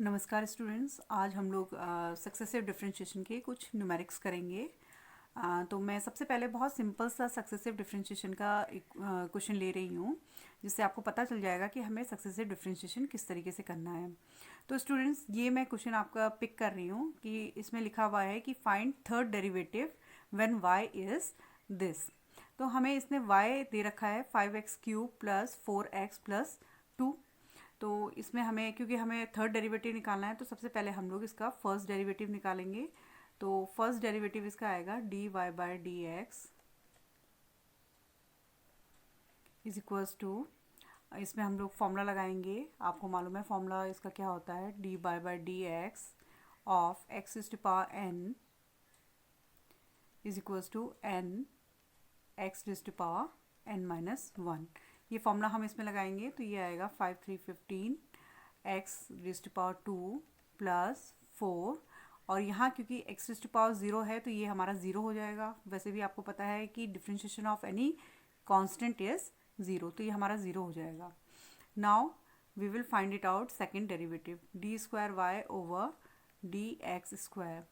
नमस्कार स्टूडेंट्स, आज हम लोग सक्सेसिव डिफरेंशिएशन के कुछ न्यूमेरिक्स करेंगे। तो मैं सबसे पहले बहुत सिंपल सा सक्सेसिव डिफरेंशिएशन का एक क्वेश्चन ले रही हूँ, जिससे आपको पता चल जाएगा कि हमें सक्सेसिव डिफरेंशिएशन किस तरीके से करना है। तो स्टूडेंट्स, ये मैं क्वेश्चन आपका पिक कर रही हूँ कि इसमें लिखा हुआ है कि find third derivative when y is this. तो हमें इसने y दे रखा है 5x³ + 4x + 2। तो इसमें हमें, क्योंकि हमें थर्ड डेरिवेटिव निकालना है, तो सबसे पहले हम लोग इसका फर्स्ट डेरिवेटिव निकालेंगे। तो फर्स्ट डेरिवेटिव इसका आएगा dy/dx इज इक्वल्स टू, इसमें हम लोग फॉर्मूला लगाएंगे। आपको मालूम है फॉर्मूला इसका क्या होता है, dy/dx of x⁴n is equals to n x⁴n-1। ये फॉर्मूला हम इसमें लगाएंगे तो ये आएगा 5 3 15 x⁴2 + 4। और यहाँ क्योंकि x⁴0 है तो ये हमारा 0 हो जाएगा। वैसे भी आपको पता है कि differentiation of any constant is 0, तो ये हमारा 0 हो जाएगा। Now we will find it out second derivative d²y/dx²।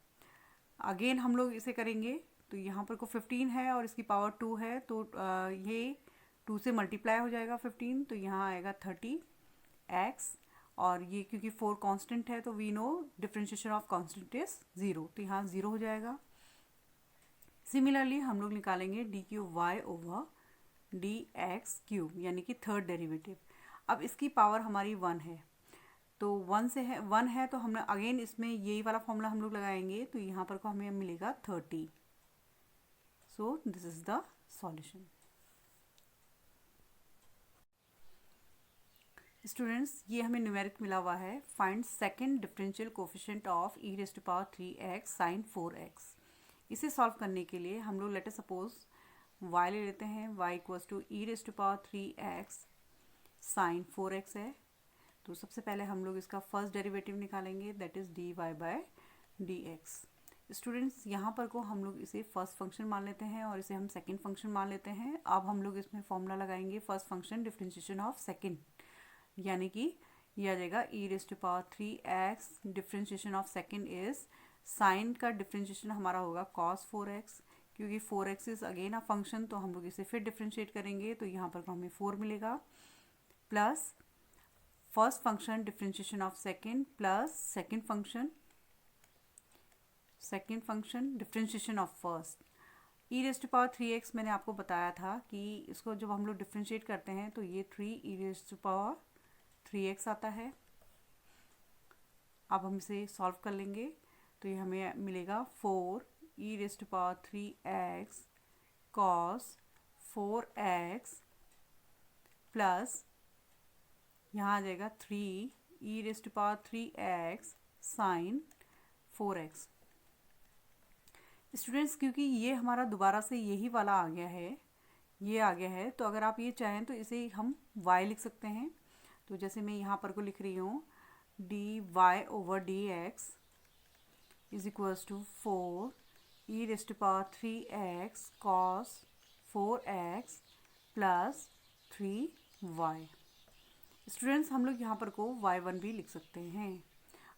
Again हम लोग इसे करेंगे, तो यहाँ पर को 15 है और इसकी पावर 2 है, तो ये 2 से मल्टीप्लाई हो जाएगा 15, तो यहाँ आएगा 30x। और ये क्योंकि 4 कांस्टेंट है तो we know differentiation of constant is 0, तो यहाँ 0 हो जाएगा। सिमिलरली हम लोग निकालेंगे d³y/dx³, यानी कि थर्ड डेरिवेटिव। अब इसकी पावर हमारी 1 है, तो 1 है तो हमने अगेन इसमें यही वाला फॉर्मूला हम लोग लगाएंगे, तो यहाँ पर को हमें मिलेगा 30। So this is the solution. Students, ये हमें न्यूमेरिक मिला हुआ है, find second differential coefficient of e⁻3x sin 4x। इसे सॉल्व करने के लिए हम लोग लेट अस सपोज y ले लेते हैं। y = e⁻3x sin 4x है। तो सबसे पहले हम लोग इसका फर्स्ट डेरिवेटिव निकालेंगे, दैट इज़ dy/dx। स्टूडेंट्स, यहाँ पर को हम लोग इसे फर्स्ट फंक्शन मान लेते हैं और इसे हम सेकंड फंक्शन मान लेते हैं। अब हम लोग इसमें फॉर्मूला लगाएंगे first function differentiation of second, यानी कि ये आ जाएगा e⁻3x differentiation of second is, sine का डिफरेंशिएशन हमारा होगा cos 4x। क्योंकि 4x is again a function, तो हम लोग इसे फिर डिफरेंशिएट करेंगे, तो यहाँ पर हमें 4 मिलेगा, plus first function differentiation of second plus second function differentiation of first. e⁻3x मैंने आपको बताया था कि इसको जब हम लोग डिफरेंशिएट करते हैं तो ये 3e⁻3x आता है। अब हम इसे सॉल्व कर लेंगे, तो ये हमें मिलेगा 4e⁻3x cos 4x प्लस यहाँ आ जाएगा 3e⁻3x sin 4x। स्टूडेंट्स, क्योंकि ये हमारा दोबारा से यही वाला आ गया है, ये आ गया है, तो अगर आप ये चाहें तो इसे हम y लिख सकते हैं। तो जैसे मैं यहाँ पर को लिख रही हूँ, dy/dx is equals to 4e⁻3x cos 4x plus 3y। Students, हम लोग यहाँ पर को y1 भी लिख सकते हैं।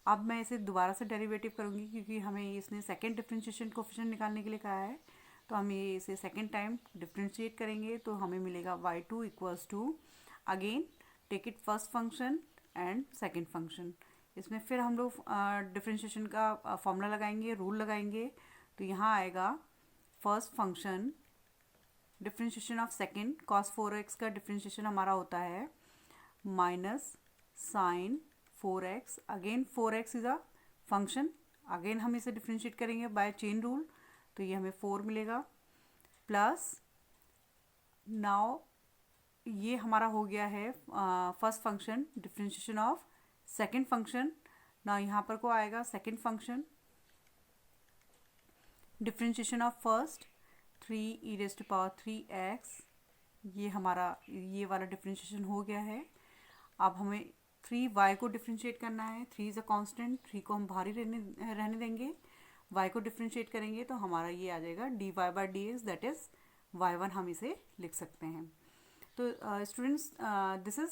अब मैं इसे दोबारा से डेरिवेटिव करूँगी, क्योंकि हमें इसने सेकेंड डिफरेंशिएशन कोफिशिएंट निकालने के लिए कहा है, तो हम ये इसे सेकेंड टाइम डिफरेंशिएट करेंगे, तो हमें मिलेगा y2 equals to, again take it first function and second function. इसमें फिर हम लोग डिफरेंशिएशन का फॉर्मूला लगाएंगे, रूल लगाएंगे, तो यहाँ आएगा first function differentiation of second cos 4x का डिफरेंशिएशन हमारा होता है minus sine 4x। Again 4x is a function, again हम इसे डिफरेंशिएट करेंगे बाय चेन रूल, तो ये हमें 4 मिलेगा, प्लस नाउ ये हमारा हो गया है first function differentiation of second function. Now यहाँ पर को आएगा second function differentiation of first 3e⁻3x, ये हमारा ये वाला डिफरेंशिएशन हो गया है। अब हमें 3y को डिफरेंशिएट करना है, 3 इज़ अ कांस्टेंट, 3 को हम बाहर ही रहने देंगे, y को डिफरेंशिएट करेंगे तो हमारा ये आ जाएगा dy/dx, दैट इज़ y1, हम इसे लिख सकते हैं। तो students, this is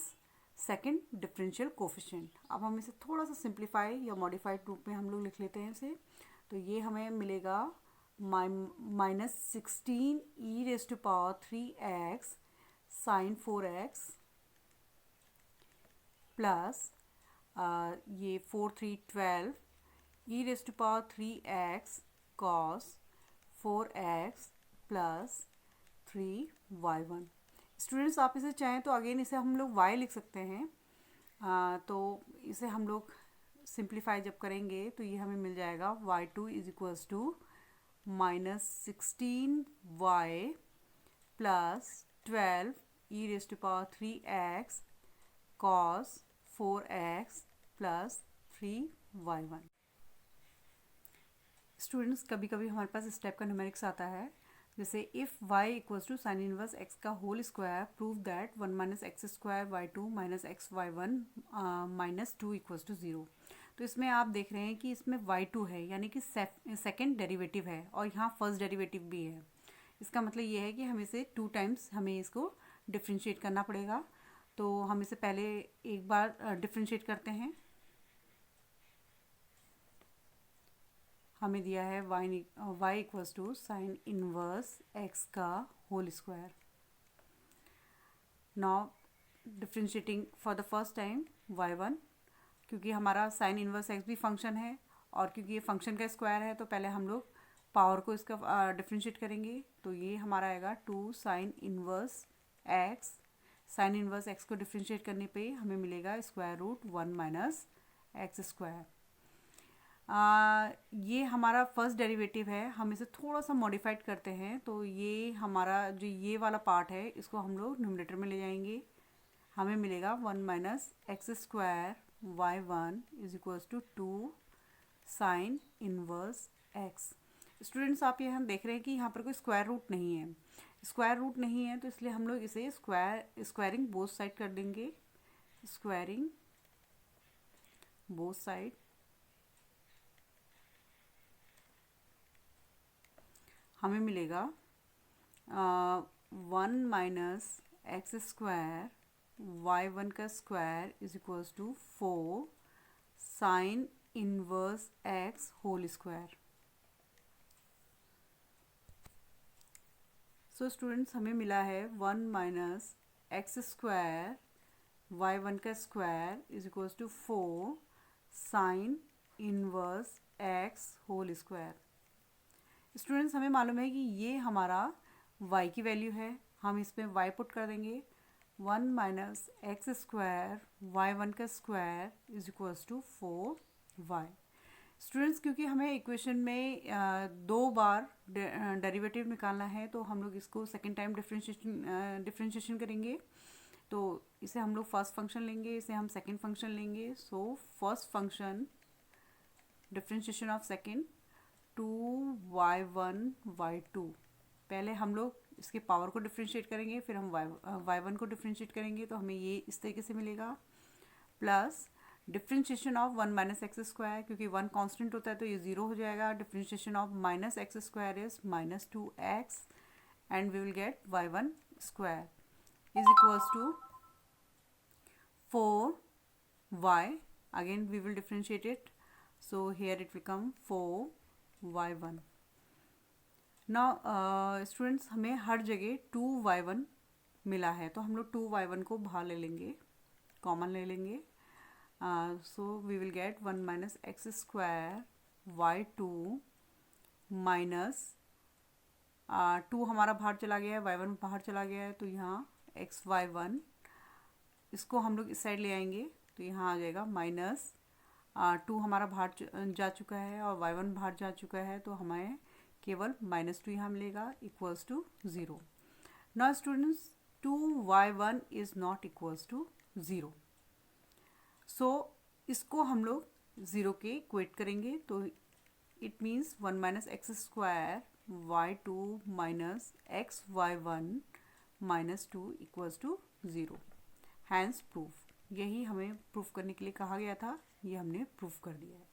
second differential coefficient. अब हम इसे थोड़ा सा सिंप्लीफाई या मॉडिफाइड रूप में हम लोग लिख लेते हैं इसे। तो ये हमें मिलेगा -16e⁻³ sin 4x प्लस ये 4 3 12 e⁻³ cos 4x plus 3y1। Students आप इसे चाहें तो अगेन इसे हम लोग y लिख सकते हैं। तो इसे हम लोग सिंप्लीफाई जब करेंगे तो ये हमें मिल जाएगा y2 is equals to -16y plus 12 e⁻³ cos 4x plus 3y1। Students कभी कभी हमारे पास इस टाइप का न्यूमेरिक्स आता है, जैसे if y equals to sine inverse x का whole square prove that 1 - x² y2 - x y1 -2 equals to 0। तो इसमें आप देख रहे हैं कि इसमें y2 है, यानी कि सेकेंड डेरिवेटिव है और यहाँ फर्स्ट डेरिवेटिव भी है। इसका मतलब ये है कि हम इसे 2 टाइम्स हमें इसको डिफ्रेंशिएट करना पड़ेगा। तो हम इसे पहले एक बार डिफ्रेंशिएट करते हैं। हमें दिया है y equals to sine inverse x का whole square. Now differentiating for the first time y1, क्योंकि हमारा साइन इनवर्स x भी फंक्शन है और क्योंकि ये फंक्शन का स्क्वायर है तो पहले हम लोग पावर को इसका डिफ्रेंशिएट करेंगे। तो ये हमारा आएगा 2 sine inverse x। Sign inverse x को डिफ्रेंशिएट करने पे हमें मिलेगा √1 - x²। ये हमारा फर्स्ट डेरिवेटिव है, हम इसे थोड़ा सा मॉडिफाइड करते हैं। तो ये हमारा जो ये वाला पार्ट है इसको हम लोग न्यूमरेटर में ले जाएंगे। हमें मिलेगा 1 - x² y1 is equals to 2 sine inverse x। Students आप यहाँ देख रहे हैं कि यहाँ पर कोई स्क्वायर रूट नहीं है। स्क्वायर रूट नहीं है तो इसलिए हम लोग इसे स्क्वायरिंग बोथ साइड कर देंगे। स्क्वायरिंग बोथ साइड हमें मिलेगा 1 - x² y1 का square is equals to 4 sine inverse x whole square. So students हमें मिला है 1 - x² y1 का square is equals to 4 sine inverse x whole square. Students हमें मालूम है कि ये हमारा y की वैल्यू है, हम इसमें y पुट कर देंगे। 1 - x² y1 का square is equals to 4y। Students क्योंकि हमें इक्वेशन में 2 बार डेरिवेटिव निकालना है तो हम लोग इसको सेकेंड टाइम डिफ्रेंशिएशन करेंगे। तो इसे हम लोग फर्स्ट फंक्शन लेंगे, इसे हम सेकेंड फंक्शन लेंगे। So first function differentiation of second 2y1 y2। पहले हम लोग इसके पावर को डिफ्रेंशिएट करेंगे, फिर हम y1 को डिफ्रेंशिएट करेंगे तो हमें ये इस तरीके से मिलेगा। प्लस डिफ्रेंशिएशन ऑफ 1 - x², क्योंकि 1 कांस्टेंट होता है तो ये 0 हो जाएगा। Differentiation of -x² is -2x and we will get y1² is equals to 4y। Again we will differentiate it, so here it will come 4y1। now students हमें हर जगह 2y1 मिला है तो हम लोग 2y1 को बाहर ले लेंगे, कॉमन ले लेंगे। So we will get 1 - x² y2 minus 2 हमारा बाहर चला गया है, y1 बाहर चला गया है तो यहाँ xy1 इसको हम लोग इस साइड ले आएंगे तो यहाँ आ जाएगा माइनस 2 हमारा बाहर जा चुका है और y1 बाहर जा चुका है तो हमें केवल -2 यहाँ मिलेगा equals to 0। Now students 2y1 is not equals to 0। So इसको हम लोग 0 के इक्वेट करेंगे तो it means 1 - x² y2 minus xy1 -2 equals to 0। Hence proof. यही हमें प्रूफ करने के लिए कहा गया था, ये हमने प्रूफ कर दिया है।